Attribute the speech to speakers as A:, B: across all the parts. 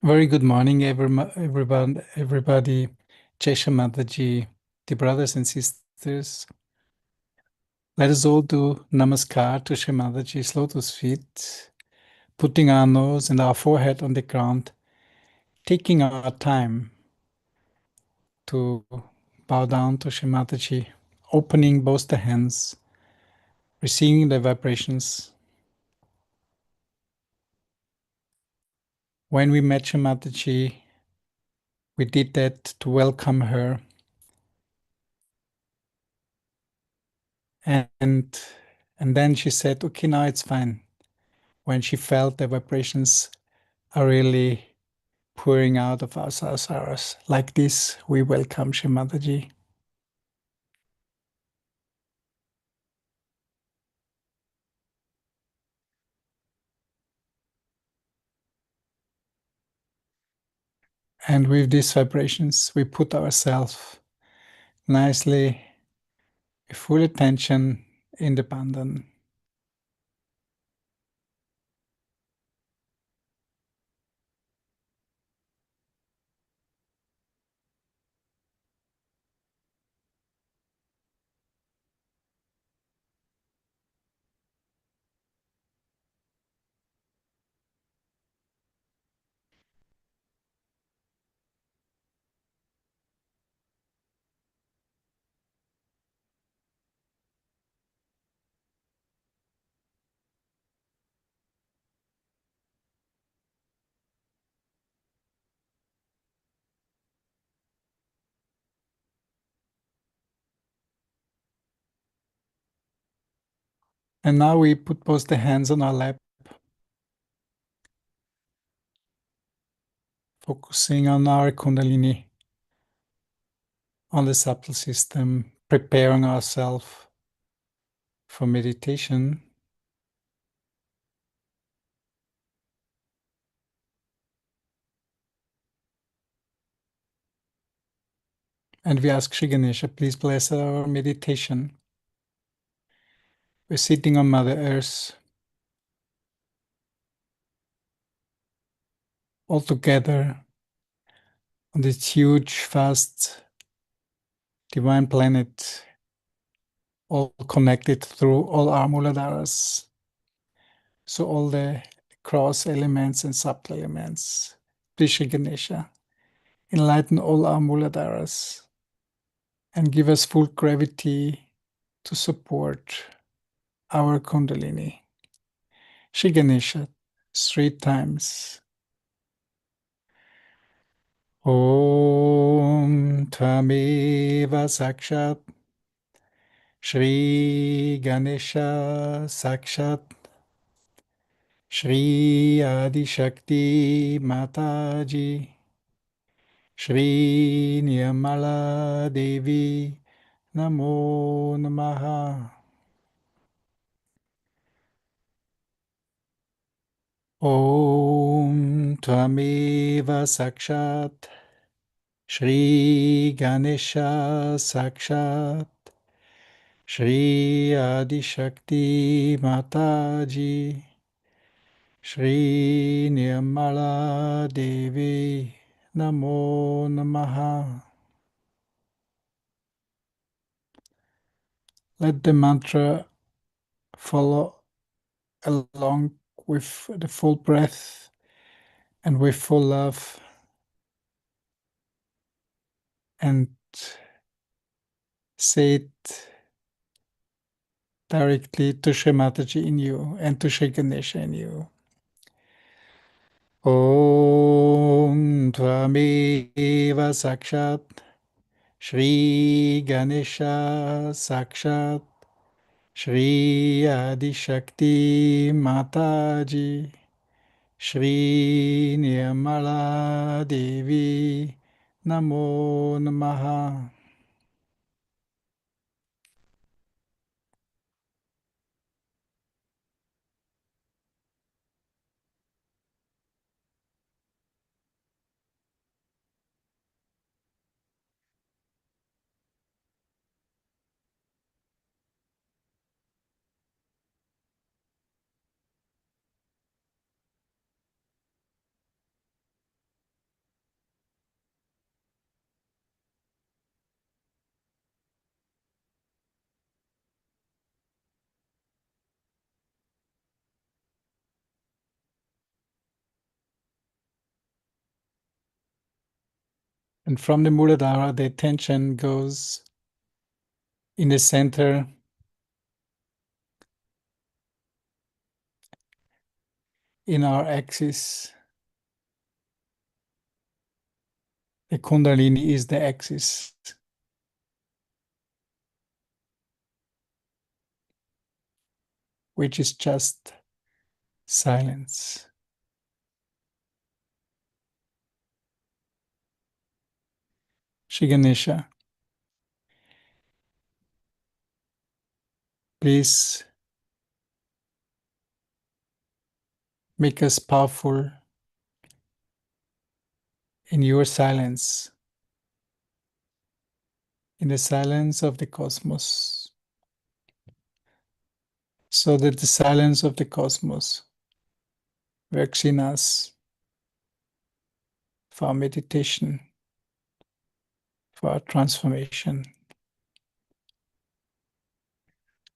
A: Very good morning, everybody. Jai Shri Mataji, the brothers and sisters. Let us all do Namaskar to Shri Mataji's lotus feet, putting our nose and our forehead on the ground, taking our time to bow down to Shri Mataji, opening both the hands, receiving the vibrations. When we met Shri Mataji, we did that to welcome her. And, and then she said, okay, now it's fine. When she felt the vibrations are really pouring out of our saras. Like this, we welcome Shri Mataji. And with these vibrations, we put ourselves nicely, with full attention in the bandhan. And now we put both the hands on our lap, focusing on our Kundalini, on the subtle system, preparing ourselves for meditation. And we ask Shri Ganesha, please bless our meditation. We're sitting on Mother Earth, all together on this huge, vast, divine planet, all connected through all our Muladharas. So all the cross elements and subtle elements. Please, Shri Ganesha, enlighten all our Muladharas and give us full gravity to support our Kundalini. Shri Ganesha, 3 times. Om Tvameva Sakshat Shri Ganesha Sakshat Shri Adi Shakti Mataji Shri Nirmala Devi Namo Namaha. Om Tvameva Sakshat Shri Ganesha Sakshat Shri Adi Shakti Mataji Shri Nirmala Devi Namo Namaha. Let the mantra follow along with the full breath and with full love, and say it directly to Shri Mataji in you and to Shri Ganesha in you. Om Tvameva Sakshat Shri Ganesha Sakshat Shri Adi Shakti Mataji Shri Nirmala Devi Namo Namaha. And from the Muladhara, the attention goes in the center, in our axis. The Kundalini is the axis, which is just silence. Shri Ganesha, please make us powerful in your silence, in the silence of the cosmos, so that the silence of the cosmos works in us for our meditation, for our transformation.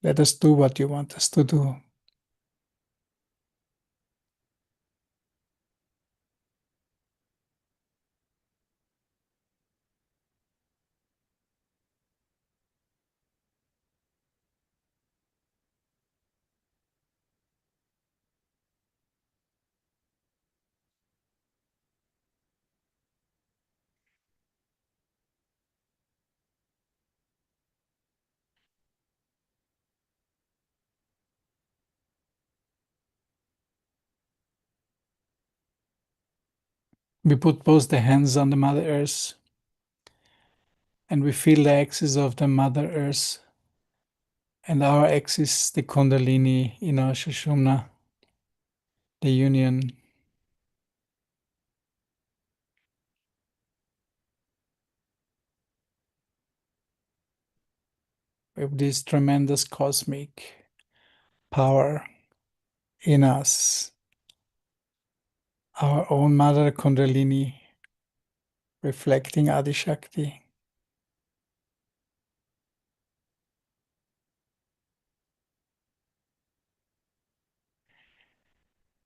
A: Let us do what you want us to do. We put both the hands on the Mother Earth and we feel the axis of the Mother Earth and our axis, the Kundalini in our Sushumna, the union. With this tremendous cosmic power in us, our own Mother Kundalini reflecting Adi Shakti.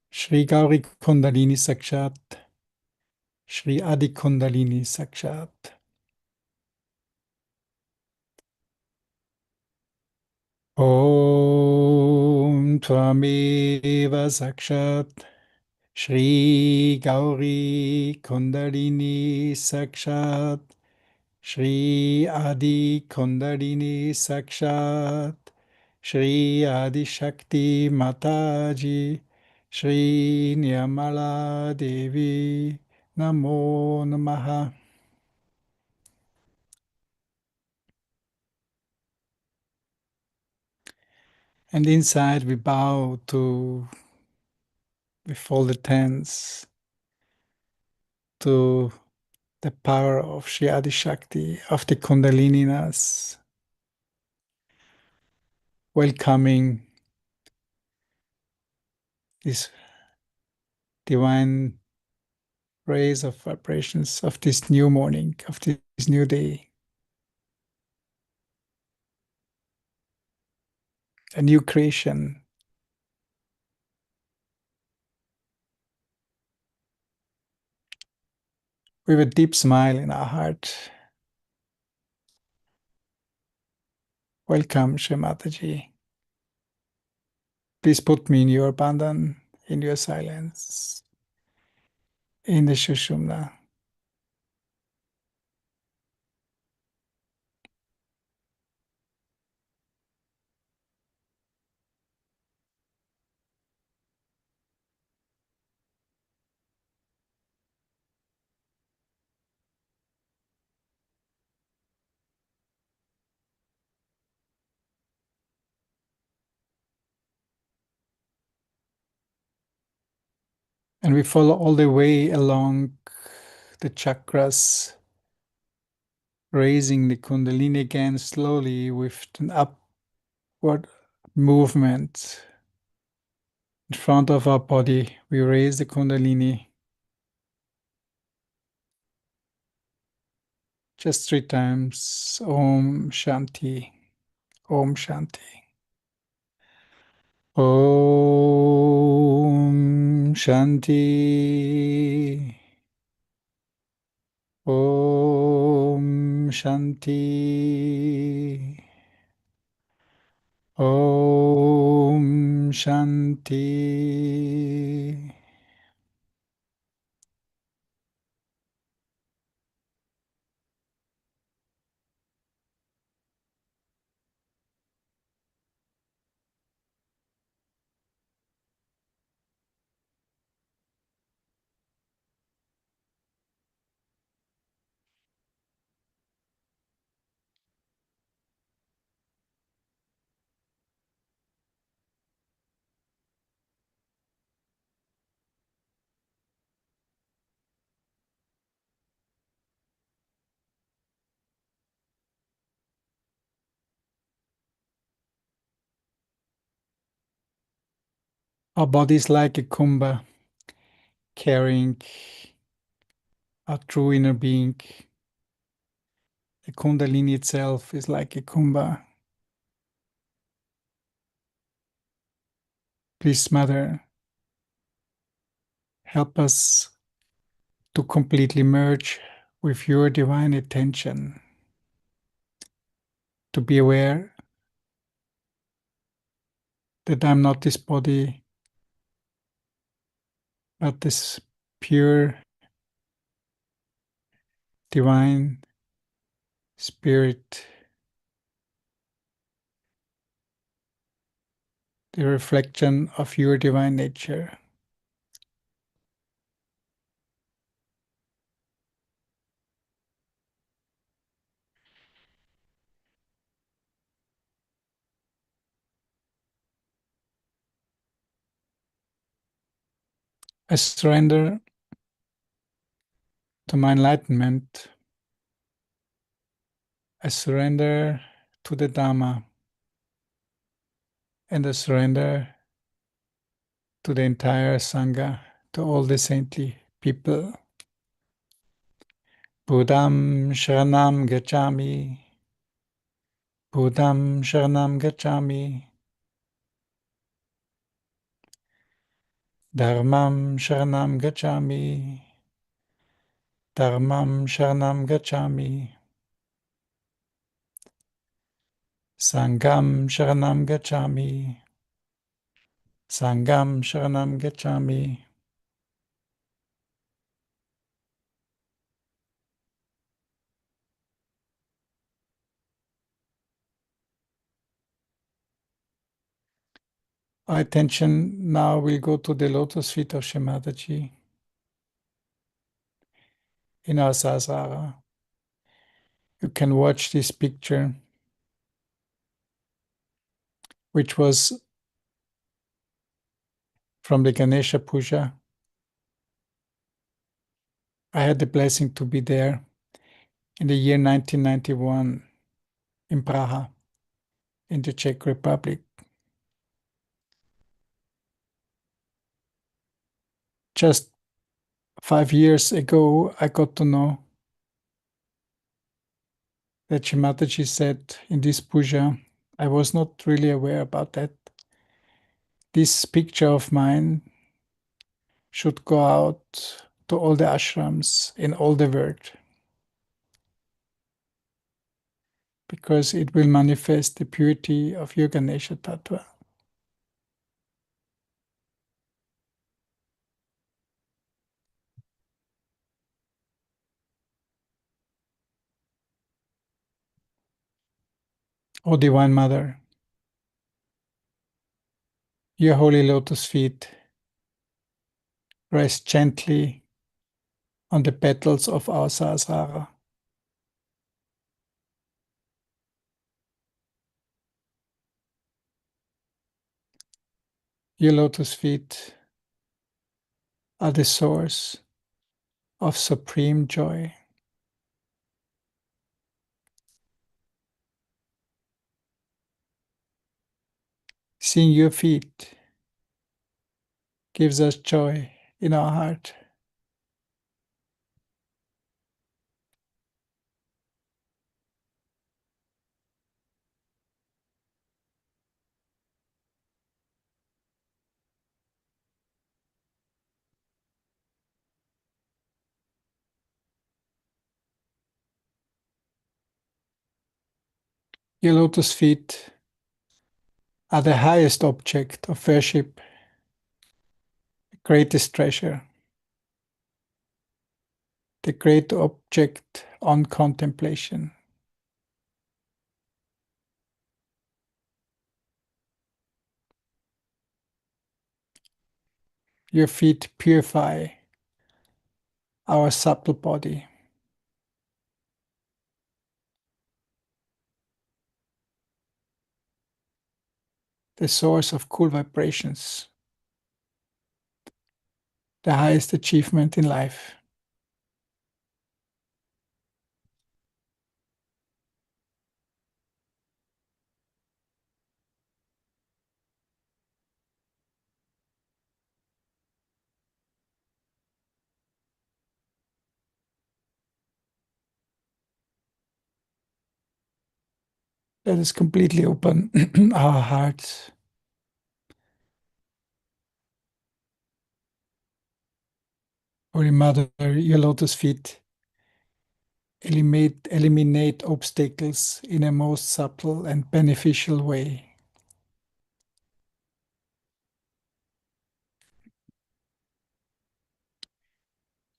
A: Shri Gauri Kundalini Sakshat, Shri Adi Kundalini Sakshat. Om Tvameva Sakshat, Shri Gauri Kundalini Sakshat, Shri Adi Kundalini Sakshat, Shri Adi Shakti Mataji, Shri Nirmala Devi, Namo Namaha. And inside we bow to, with folded hands, to the power of Shri Adi Shakti, of the Kundalini in us, welcoming this divine rays of vibrations of this new morning, of this new day, a new creation. With a deep smile in our heart, welcome, Shri Mataji. Please put me in your bandhan, in your silence, in the Shushumna. And we follow all the way along the chakras, raising the Kundalini again slowly with an upward movement. In front of our body, we raise the Kundalini just 3 times. Om Shanti, Om Shanti. Om Shanti. Om Shanti. Om Shanti. Our body is like a kumbha, carrying our true inner being. The Kundalini itself is like a kumbha. Please, Mother, help us to completely merge with your divine attention, to be aware that I'm not this body, but this pure divine spirit, the reflection of your divine nature. I surrender to my enlightenment. I surrender to the Dharma, and I surrender to the entire Sangha, to all the saintly people. Buddham Sharanam Gacchami. Buddham Sharanam Gacchami. Dharmam Sharanam Gacchami. Dharmam Sharanam Gacchami. Sangham Sharanam Gacchami. Sangham Sharanam Gacchami. Our attention now will go to the lotus feet of Shri Mataji in our Sahasrara. You can watch this picture, which was from the Ganesha Puja. I had the blessing to be there in the year 1991 in Praha, in the Czech Republic. Just 5 years ago, I got to know that Shri Mataji said in this puja, I was not really aware about that. This picture of mine should go out to all the ashrams in all the world, because it will manifest the purity of your Ganesha Tattva. O Divine Mother, your holy lotus feet rest gently on the petals of our Sahasrara. Your lotus feet are the source of supreme joy. Seeing your feet gives us joy in our heart. Your lotus feet are the highest object of worship, greatest treasure, the great object on contemplation. Your feet purify our subtle body. The source of cool vibrations, the highest achievement in life. Let us completely open our hearts. Holy Mother, your lotus feet eliminate obstacles in a most subtle and beneficial way.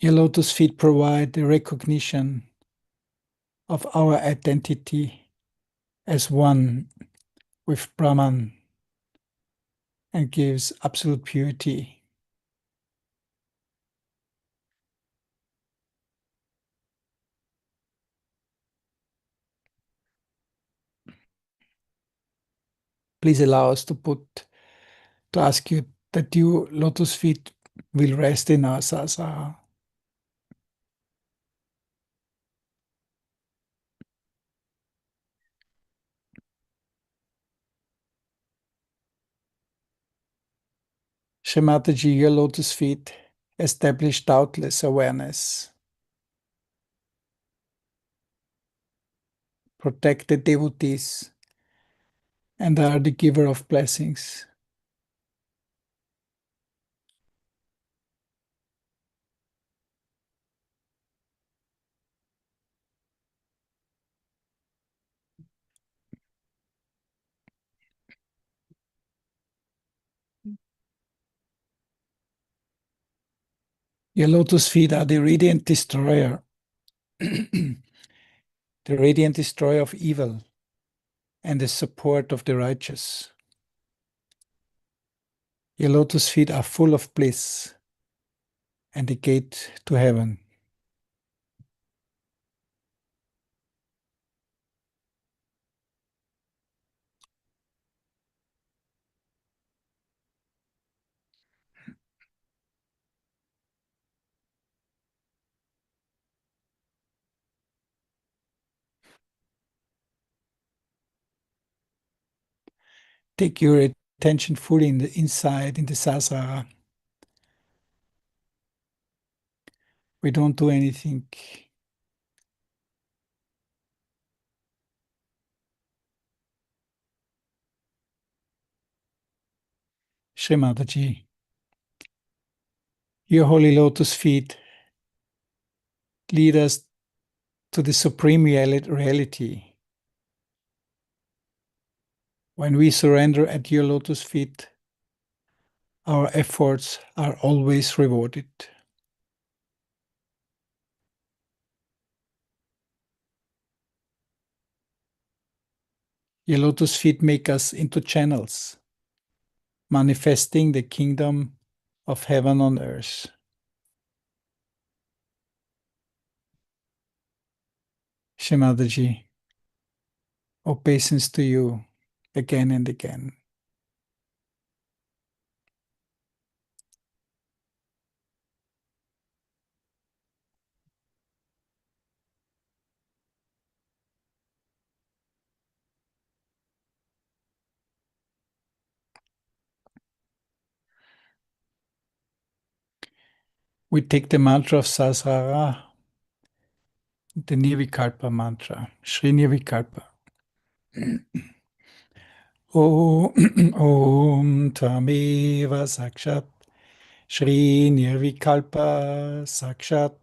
A: Your lotus feet provide the recognition of our identity as one with Brahman and gives absolute purity. Please allow us to ask you that your lotus feet will rest in our sasara. Shri Mataji, your lotus feet establish doubtless awareness, protect the devotees, and are the giver of blessings. Your lotus feet are the radiant destroyer, the radiant destroyer of evil and the support of the righteous. Your lotus feet are full of bliss and the gate to heaven. Take your attention fully inside in the sasara. We don't do anything. Shri Mataji, your holy lotus feet lead us to the supreme reality. When we surrender at your lotus feet, our efforts are always rewarded. Your lotus feet make us into channels, manifesting the kingdom of heaven on earth. Shri Mataji, obeisance to you again and again. We take the mantra of Sahasrara, the Nirvikalpa mantra, Shri Nirvikalpa. Om Tameva Sakshat Shri Nirvikalpa Sakshat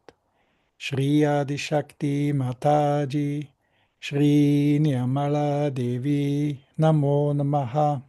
A: Shri Adi Shakti Mataji Shri Nirmala Devi Namo Namaha.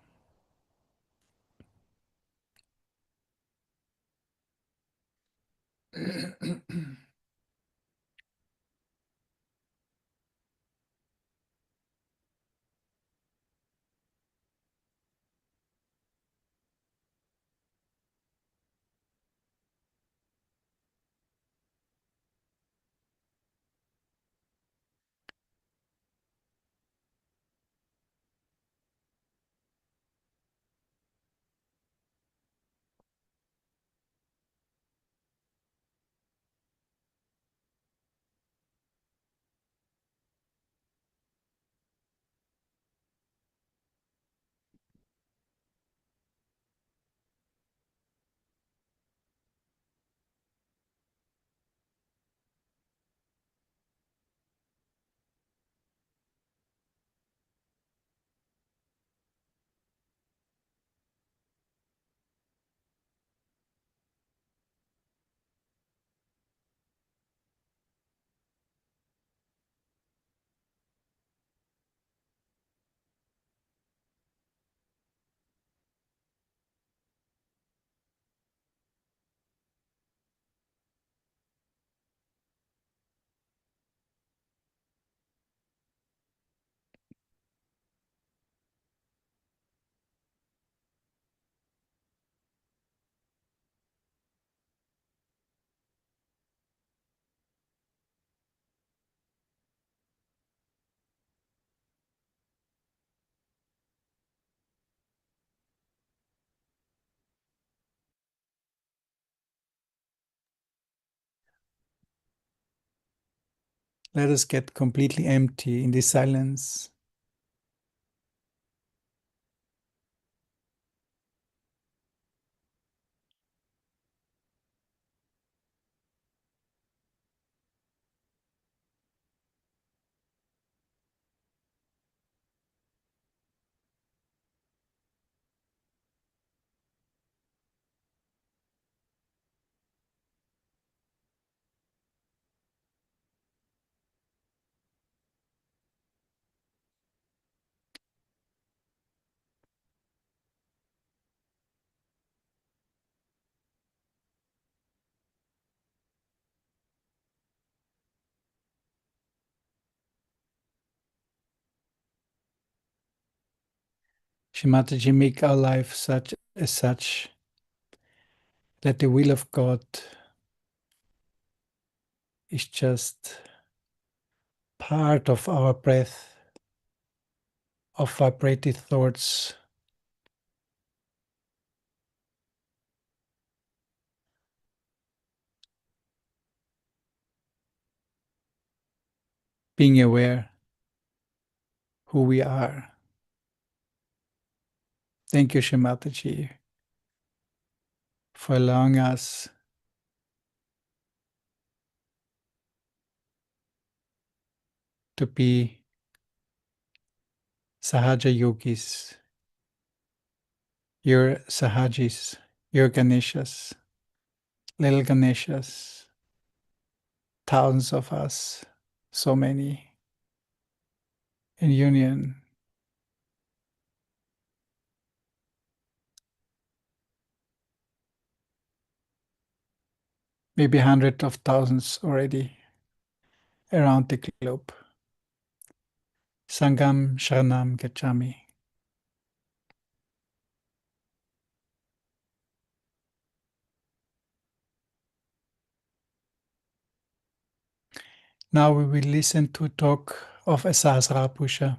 A: Let us get completely empty in this silence. Shri Mataji, make our life such as such that the will of God is just part of our breath, of vibrated thoughts, being aware who we are. Thank you, Shri Mataji, for allowing us to be Sahaja Yogis, your Sahajis, your Ganeshas, little Ganeshas, thousands of us, so many, in union. Maybe hundreds of thousands already around the globe. Sangam Sharanam Gacchami. Now we will listen to talk of a Sahasrara.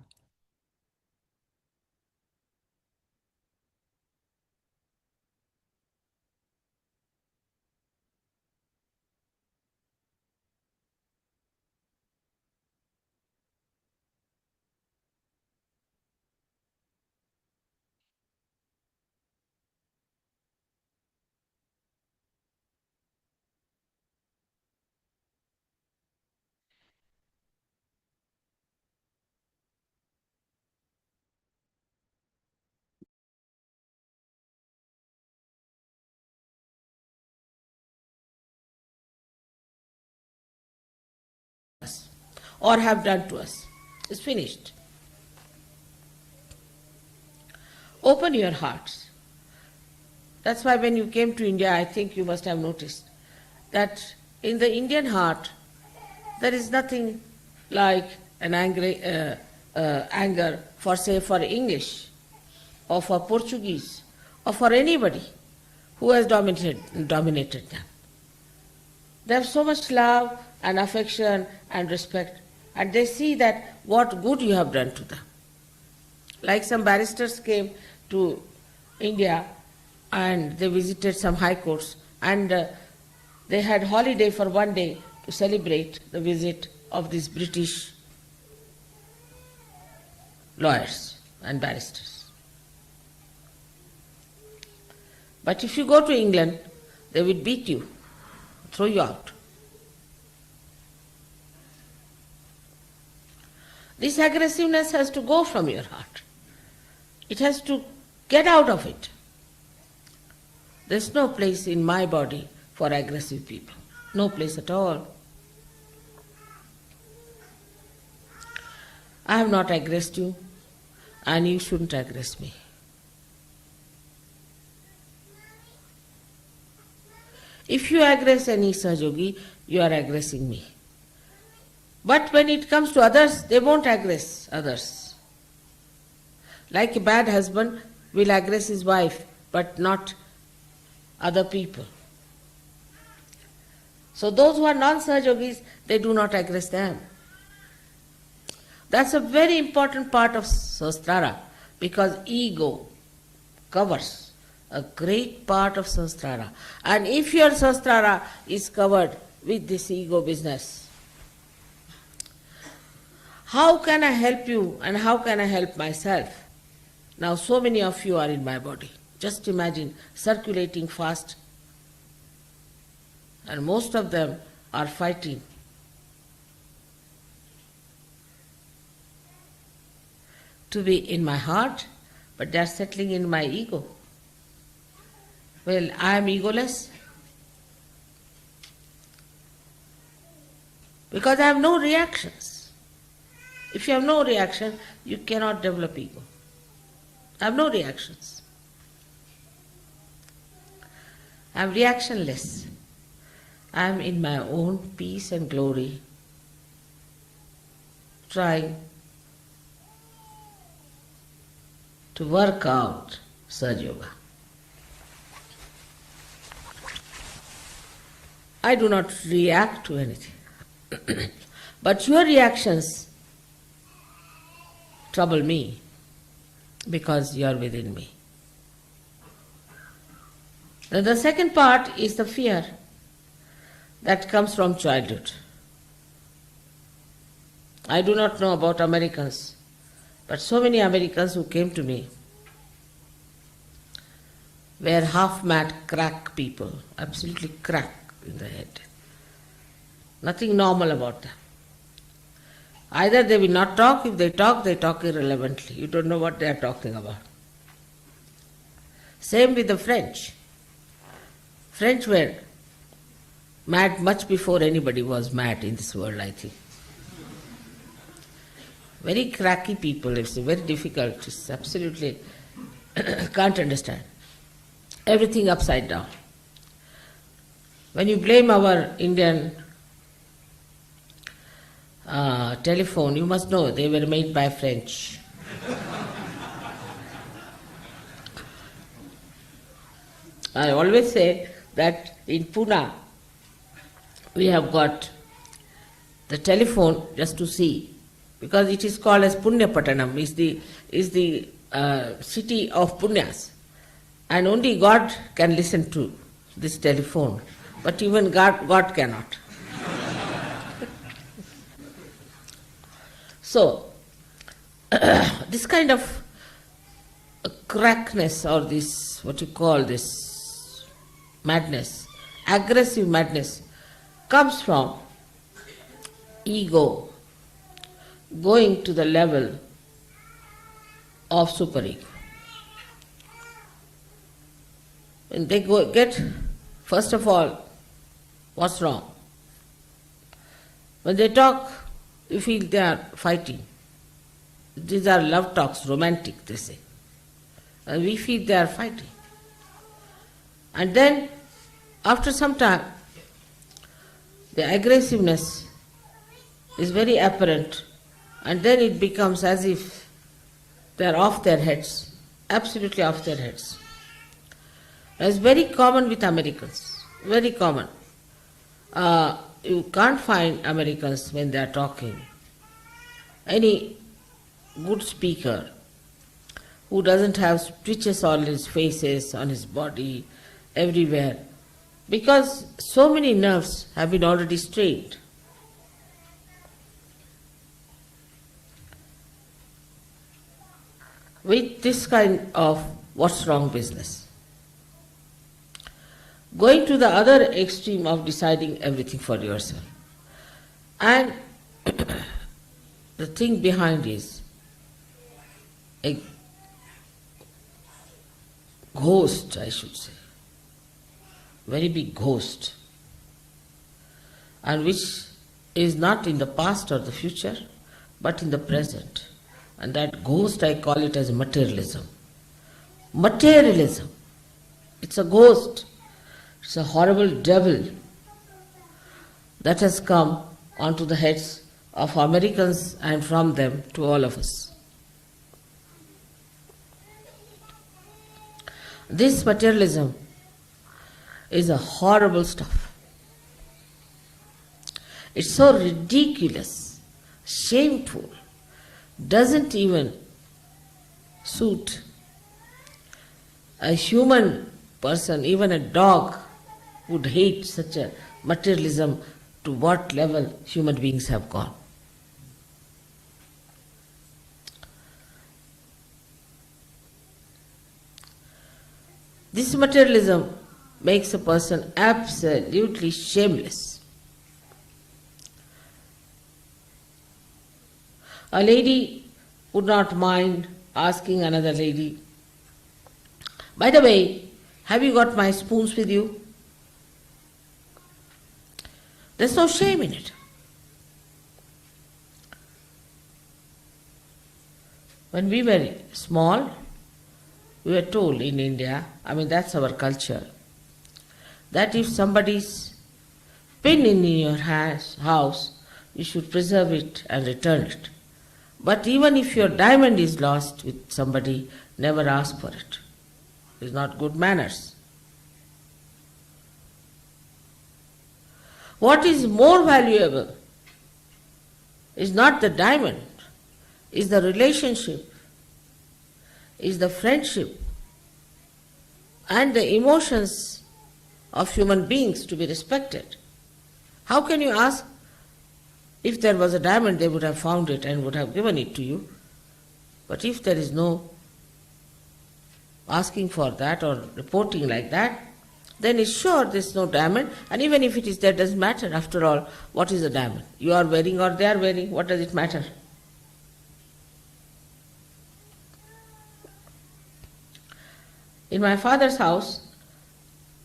B: or have done to us. It's finished. Open your hearts. That's why when you came to India, I think you must have noticed that in the Indian heart, there is nothing like an anger for, say, for English or for Portuguese or for anybody who has dominated them. They have so much love and affection and respect, and they see that what good you have done to them. Like some barristers came to India and they visited some high courts, and they had holiday for one day to celebrate the visit of these British lawyers and barristers. But if you go to England, they will beat you, throw you out. This aggressiveness has to go from your heart. It has to get out of it. There's no place in my body for aggressive people. No place at all. I have not aggressed you, and you shouldn't aggress me. If you aggress any Sahajogi, you are aggressing me. But when it comes to others, they won't aggress others. Like a bad husband will aggress his wife, but not other people. So those who are non-Sahajogis, they do not aggress them. That's a very important part of Sahasrara, because ego covers a great part of Sahasrara. And if your Sahasrara is covered with this ego business, how can I help you and how can I help myself? Now so many of you are in my body. Just imagine, circulating fast. And most of them are fighting. To be in my heart, but they are settling in my ego. Well, I am egoless because I have no reactions. If you have no reaction, you cannot develop ego. I have no reactions. I am reactionless. I am in my own peace and glory, trying to work out Sahaja Yoga. I do not react to anything. But your reactions trouble me because you are within me. Then the second part is the fear that comes from childhood. I do not know about Americans, but so many Americans who came to me were half-mad crack people, absolutely crack in the head. Nothing normal about them. Either they will not talk, if they talk irrelevantly. You don't know what they are talking about. Same with the French. French were mad much before anybody was mad in this world, I think. Very cracky people, it's very difficult, it's absolutely can't understand. Everything upside down. When you blame our Indian telephone, you must know they were made by French. I always say that in Pune we have got the telephone just to see, because it is called as Punyapatanam, is the city of Punyas, and only God can listen to this telephone, but even God cannot. So, this kind of crackness, or this, what you call this madness, aggressive madness, comes from ego going to the level of superego. When they get, first of all, what's wrong? When they talk, you feel they are fighting. these are love talks, romantic, they say. And we feel they are fighting. And then, after some time, the aggressiveness is very apparent, and then it becomes as if they are off their heads, absolutely off their heads. It's very common with Americans, very common. You can't find Americans when they are talking any good speaker who doesn't have twitches on his faces, on his body, everywhere, because so many nerves have been already strained. With this kind of what's wrong business. Going to the other extreme of deciding everything for yourself. And the thing behind is a ghost, I should say. Very big ghost. And which is not in the past or the future, but in the present. And that ghost, I call it as materialism. Materialism. It's a ghost. It's a horrible devil that has come onto the heads of Americans and from them to all of us. This materialism is a horrible stuff. It's so ridiculous, shameful, doesn't even suit a human person. Even a dog would hate such a materialism. To what level human beings have gone. This materialism makes a person absolutely shameless. A lady would not mind asking another lady, "By the way, have you got my spoons with you?" There's no shame in it. When we were small, we were told in India, that's our culture, that if somebody's pin in your house, you should preserve it and return it. But even if your diamond is lost with somebody, never ask for it. It's not good manners. What is more valuable is not the diamond, is the relationship, is the friendship, and the emotions of human beings to be respected. How can you ask? If there was a diamond, they would have found it and would have given it to you. But if there is no asking for that or reporting like that, then it's sure there's no diamond, and even if it is there, doesn't matter. After all, what is a diamond? You are wearing or they are wearing, what does it matter? In my father's house,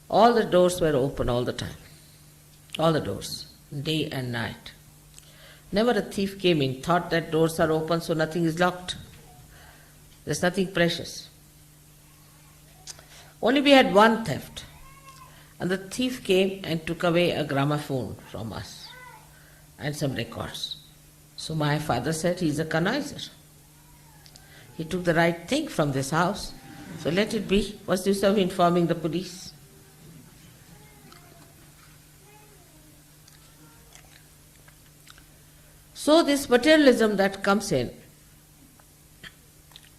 B: all the doors were open all the time. All the doors, day and night. Never a thief came in, thought that doors are open so nothing is locked. There's nothing precious. Only we had one theft. And the thief came and took away a gramophone from us and some records. So my father said, he's a conniser. He took the right thing from this house, so let it be. What's the use of informing the police? So this materialism that comes in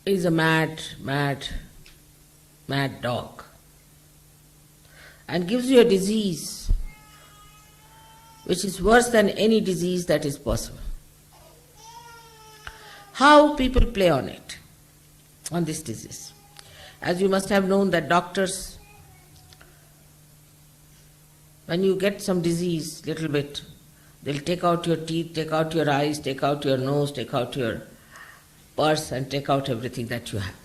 B: is a mad dog, and gives you a disease which is worse than any disease that is possible. How people play on it, on this disease. As you must have known that doctors, when you get some disease, little bit, they'll take out your teeth, take out your eyes, take out your nose, take out your purse and take out everything that you have.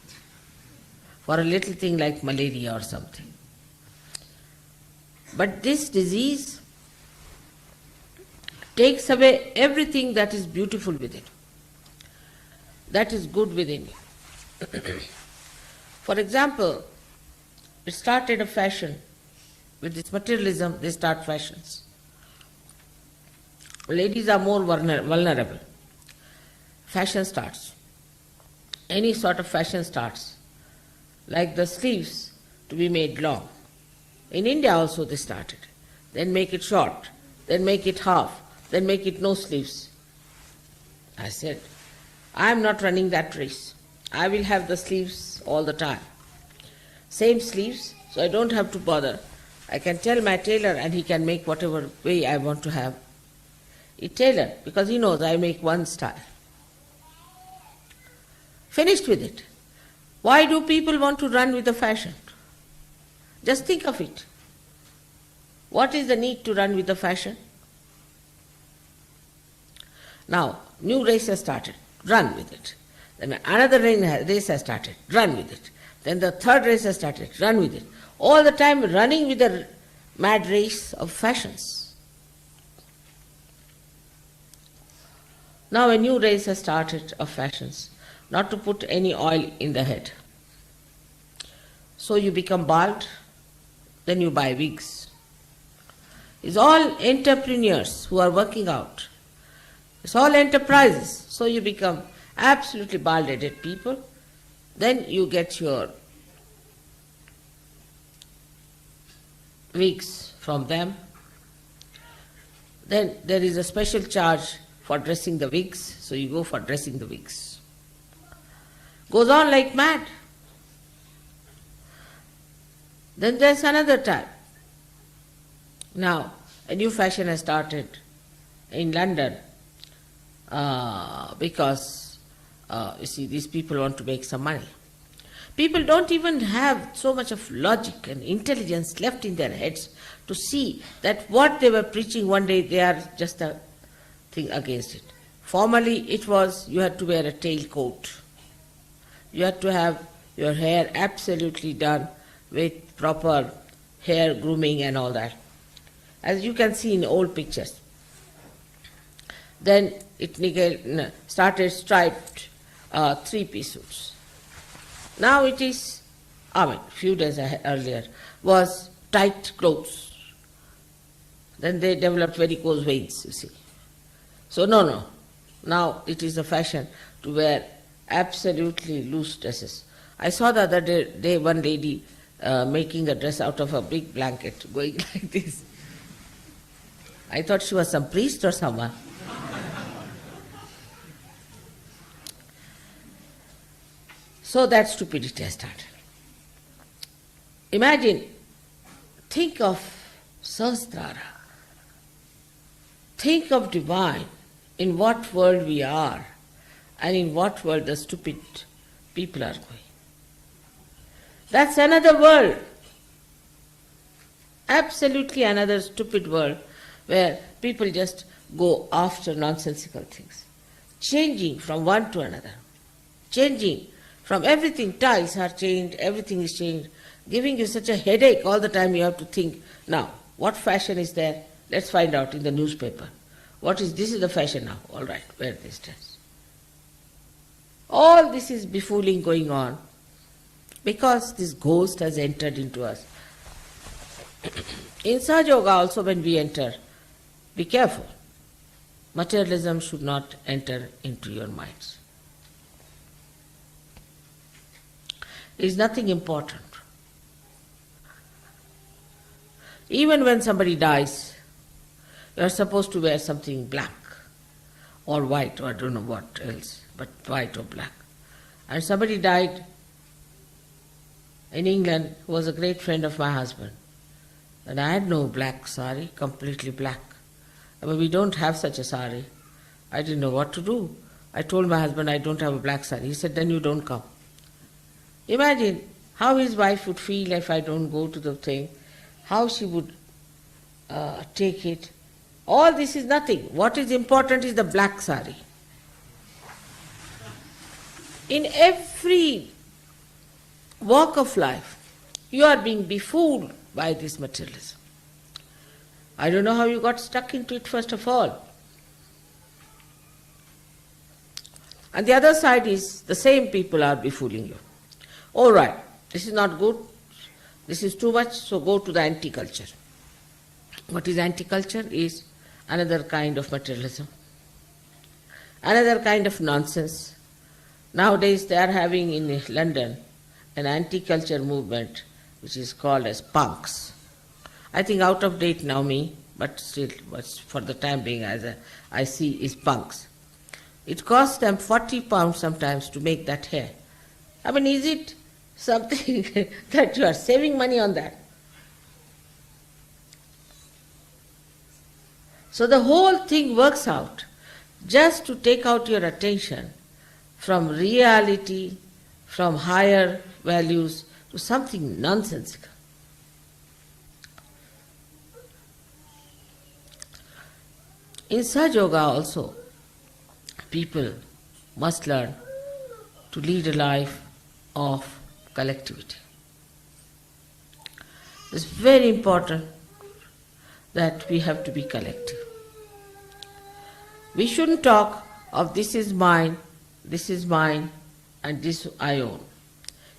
B: For a little thing like malaria or something. But this disease takes away everything that is beautiful with it. that is good within you. For example, it started a fashion. With this materialism, they start fashions. Ladies are more vulnerable. Fashion starts. Any sort of fashion starts. Like the sleeves to be made long. In India also they started. Then make it short. Then make it half. Then make it no sleeves. I said, I am not running that race. I will have the sleeves all the time. Same sleeves, so I don't have to bother. I can tell my tailor and he can make whatever way I want to have it tailored, because he knows I make one style. Finished with it. Why do people want to run with the fashion? Just think of it. What is the need to run with the fashion? Now, new race has started. Run with it. Then another race has started. Run with it. Then the third race has started. Run with it. All the time running with the mad race of fashions. Now a new race has started of fashions. Not to put any oil in the head. So you become bald, then you buy wigs. It's all entrepreneurs who are working out. It's all enterprises. So you become absolutely bald-headed people. Then you get your wigs from them. Then there is a special charge for dressing the wigs, so you go for dressing the wigs. Goes on like mad. Then there's another type. Now, a new fashion has started in London because, you see, these people want to make some money. People don't even have so much of logic and intelligence left in their heads to see that what they were preaching one day, they are just a thing against it. Formerly it was you had to wear a tailcoat. You had to have your hair absolutely done with proper hair grooming and all that, as you can see in old pictures. Then it started striped three-piece suits. Now it is, few days earlier, was tight clothes. Then they developed varicose veins, you see. So no. Now it is a fashion to wear absolutely loose dresses. I saw the other day one lady making a dress out of a big blanket, going like this. I thought she was some priest or someone. So that stupidity has started. Imagine, think of Sahasrara. Think of divine, in what world we are and in what world the stupid people are going. That's another world. Absolutely another stupid world where people just go after nonsensical things. Changing from one to another. Changing from everything, tiles are changed, everything is changed, giving you such a headache all the time you have to think, now, what fashion is there? Let's find out in the newspaper. This is the fashion now, all right, wear this dress. All this is befooling going on because this ghost has entered into us. In Sahaja Yoga also when we enter, be careful. Materialism should not enter into your minds. It is nothing important. Even when somebody dies, you are supposed to wear something black or white or I don't know what else, but white or black. And somebody died in England who was a great friend of my husband. And I had no black sari, completely black. We don't have such a sari. I didn't know what to do. I told my husband I don't have a black sari. He said, then you don't come. Imagine how his wife would feel if I don't go to the thing, how she would take it. All this is nothing. What is important is the black sari. In every walk of life, you are being befooled by this materialism. I don't know how you got stuck into it first of all. And the other side is the same people are befooling you. All right, this is not good, this is too much, so go to the anti-culture. What is anti-culture? Is another kind of materialism, another kind of nonsense. Nowadays they are having in London an anti-culture movement which is called as punks. I think out of date now but still for the time being I see is punks. It costs them £40 sometimes to make that hair. I mean, is it something that you are saving money on that? So the whole thing works out just to take out your attention from reality, from higher values to something nonsensical. In Sahaja Yoga also, people must learn to lead a life of collectivity. It's very important that we have to be collective. We shouldn't talk of this is mine, and this I own.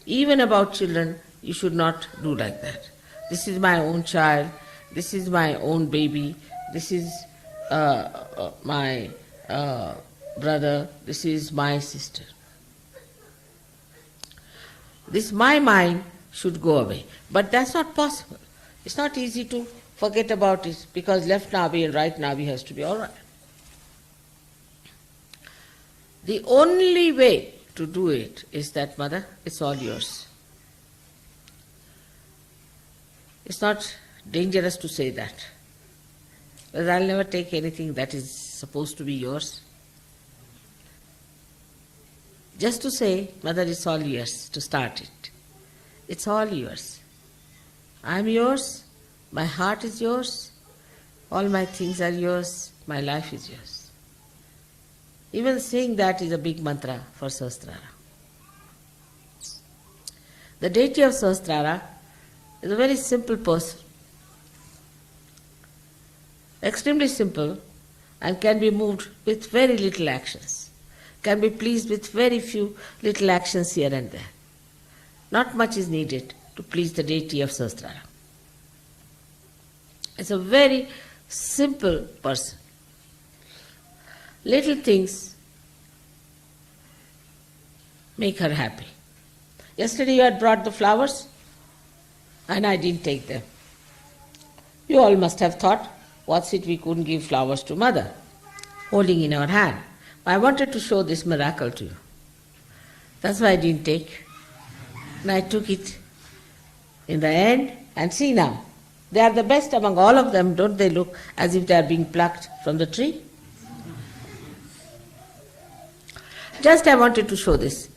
B: Even about children, you should not do like that. This is my own child, this is my own baby, this is my brother, this is my sister. This my mind should go away. But that's not possible. It's not easy to forget about it because left navi and right navi has to be all right. The only way to do it is that, Mother, it's all yours. It's not dangerous to say that. Because I'll never take anything that is supposed to be yours. Just to say, Mother, it's all yours, to start it. It's all yours. I'm yours, my heart is yours, all my things are yours, my life is yours. Even saying that is a big mantra for Sahasrara. The deity of Sahasrara is a very simple person, extremely simple, and can be moved with very little actions, can be pleased with very few little actions here and there. Not much is needed to please the deity of Sahasrara. It's a very simple person. Little things make her happy. Yesterday you had brought the flowers and I didn't take them. You all must have thought, what's it we couldn't give flowers to Mother, holding in our hand. I wanted to show this miracle to you. That's why I didn't take. And I took it in the end, and see now, they are the best among all of them. Don't they look as if they are being plucked from the tree? Just I wanted to show this.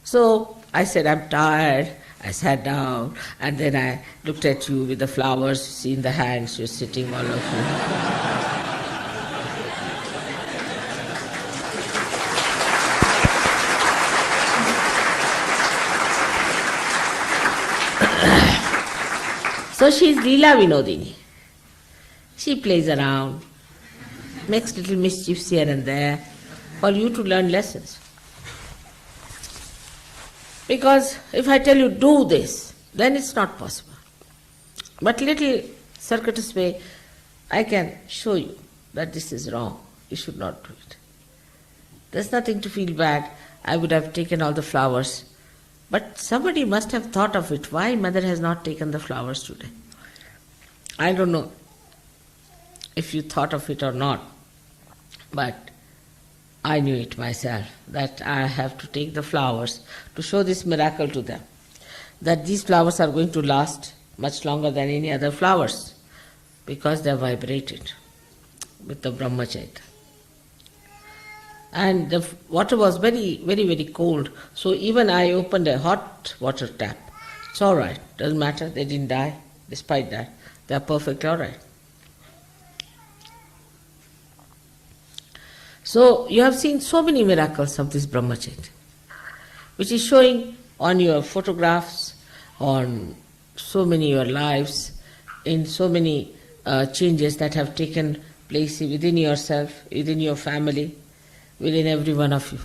B: So I said, I'm tired. I sat down, and then I looked at you with the flowers, see in the hands, you're sitting, all of you. So she is Leela Vinodini. She plays around, makes little mischiefs here and there for you to learn lessons. Because if I tell you do this, then it's not possible. But little circuitous way, I can show you that this is wrong. You should not do it. There's nothing to feel bad. I would have taken all the flowers. But somebody must have thought of it. Why Mother has not taken the flowers today? I don't know if you thought of it or not, but I knew it myself, that I have to take the flowers to show this miracle to them, that these flowers are going to last much longer than any other flowers, because they are vibrated with the Brahmachaita. And the water was very, very, very cold, so even I opened a hot water tap. It's all right, doesn't matter, they didn't die, despite that. They are perfectly all right. So you have seen so many miracles of this Brahmachaita, which is showing on your photographs, on so many your lives, in so many changes that have taken place within yourself, within your family, within every one of you.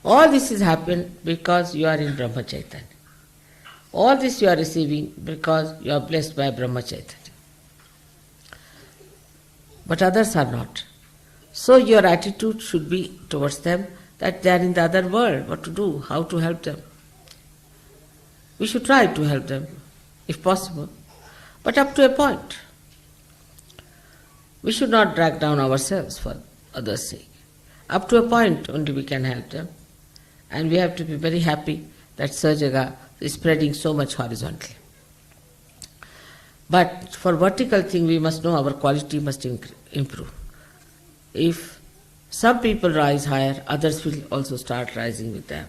B: All this has happened because you are in Brahma Chaitanya. All this you are receiving because you are blessed by Brahma Chaitanya. But others are not. So your attitude should be towards them that they are in the other world, what to do, how to help them. We should try to help them, if possible, but up to a point. We should not drag down ourselves for others' sake. Up to a point only we can help them. And we have to be very happy that Sajaga is spreading so much horizontally. But for vertical thing, we must know our quality must improve. If some people rise higher, others will also start rising with them.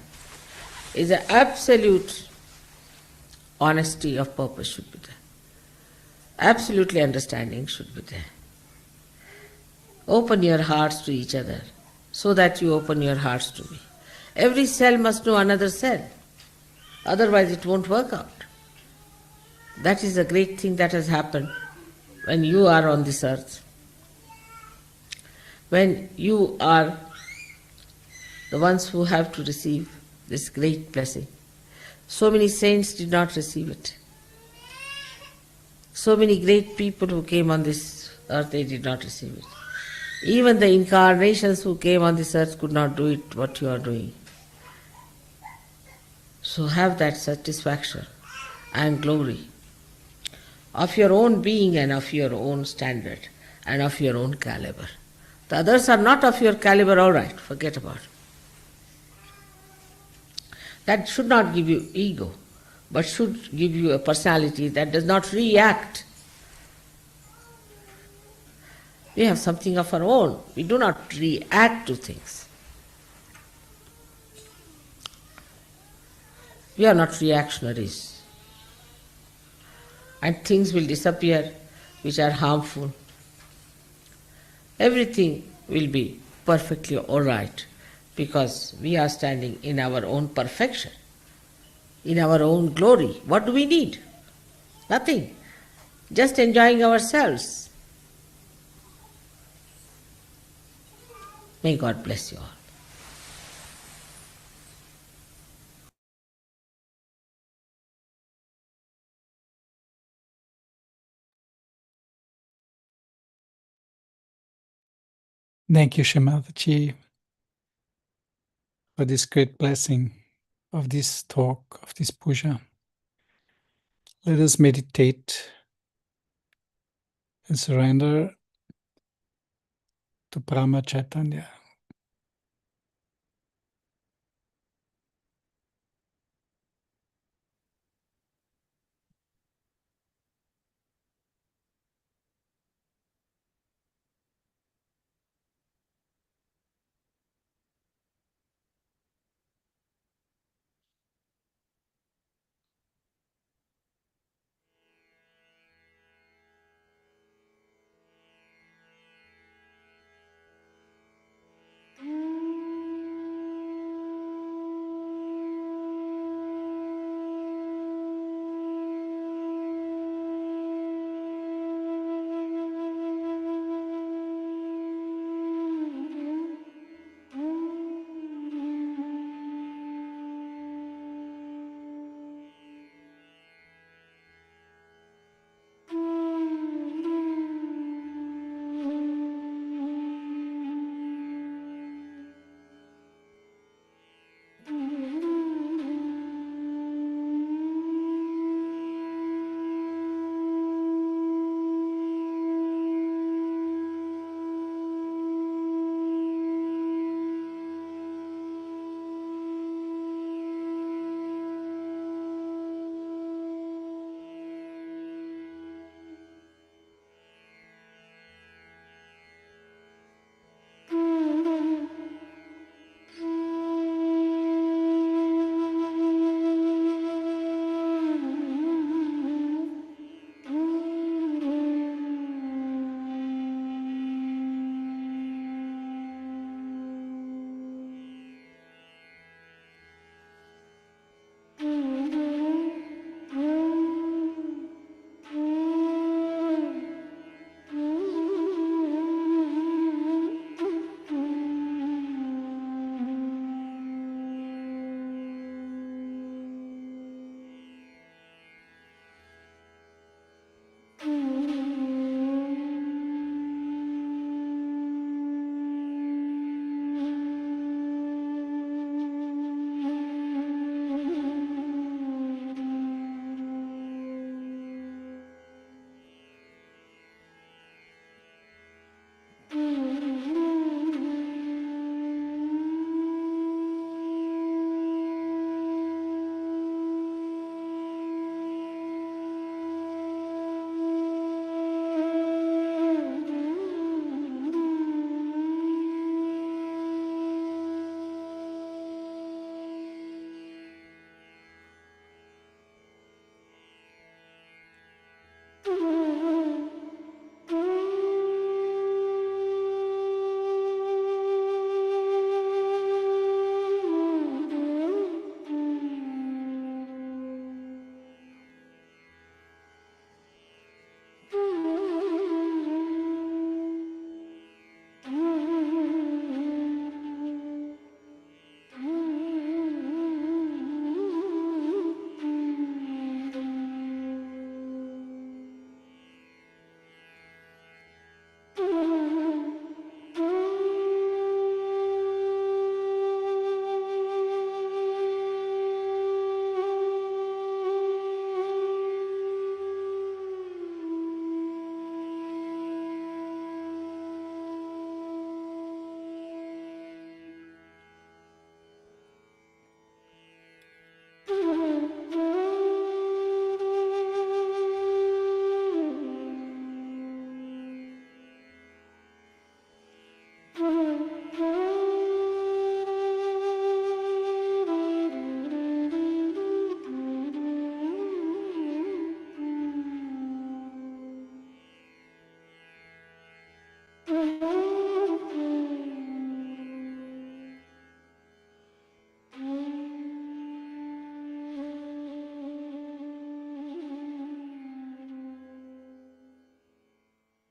B: Is an absolute honesty of purpose should be there. Absolutely understanding should be there. Open your hearts to each other so that you open your hearts to me. Every cell must know another cell. Otherwise it won't work out. That is a great thing that has happened when you are on this earth. When you are the ones who have to receive this great blessing. So many saints did not receive it. So many great people who came on this earth, they did not receive it. Even the incarnations who came on this earth could not do it what you are doing. So have that satisfaction and glory of your own being and of your own standard and of your own caliber. The others are not of your caliber, all right, forget about it. That should not give you ego, but should give you a personality that does not react. We have something of our own. We do not react to things. We are not reactionaries. And things will disappear which are harmful. Everything will be perfectly all right because we are standing in our own perfection, in our own glory. What do we need? Nothing. Just enjoying ourselves. May God bless you all.
A: Thank you, Shri Mataji, for this great blessing of this talk, of this puja. Let us meditate and surrender to Brahma Chaitanya.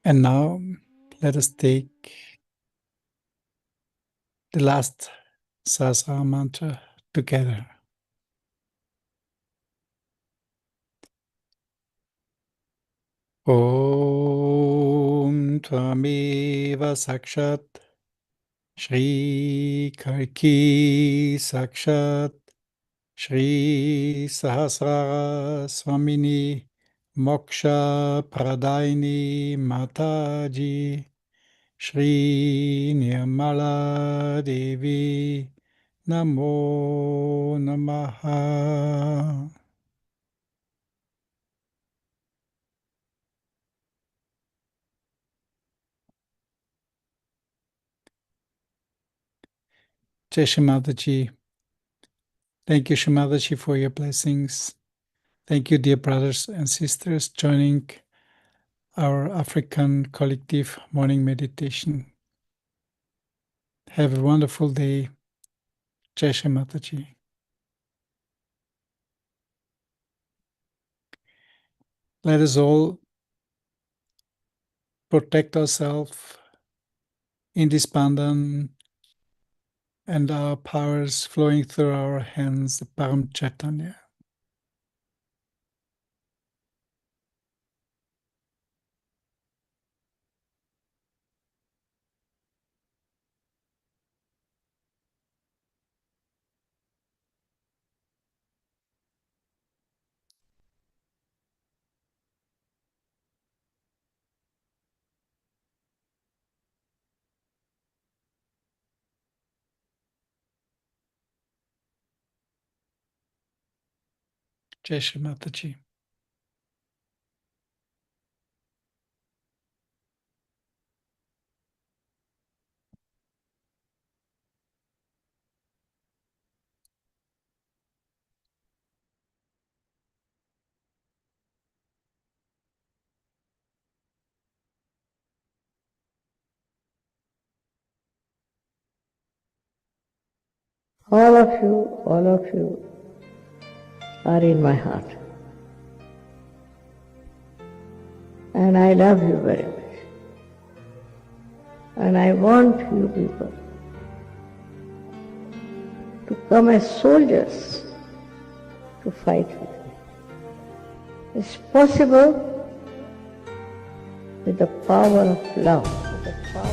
A: And now let us take the last Sahasrara mantra together. Om Tvameva Sakshat Shri Kalki Sakshat Shri Sahasrara Swamini Moksha Pradaini Mataji Shri Nirmala Devi Namo Namaha. Jai Shri Mataji. Thank you, Shri Mataji, for your blessings. Thank you, dear brothers and sisters, joining our African collective morning meditation. Have a wonderful day. Jai Shri Mataji. Let us all protect ourselves in this bandhan and our powers flowing through our hands, the Param Chaitanya. Jai Shri Mataji.
B: All of you are in my heart. And I love you very much. And I want you people to come as soldiers to fight with me. It's possible with the power of love, with the power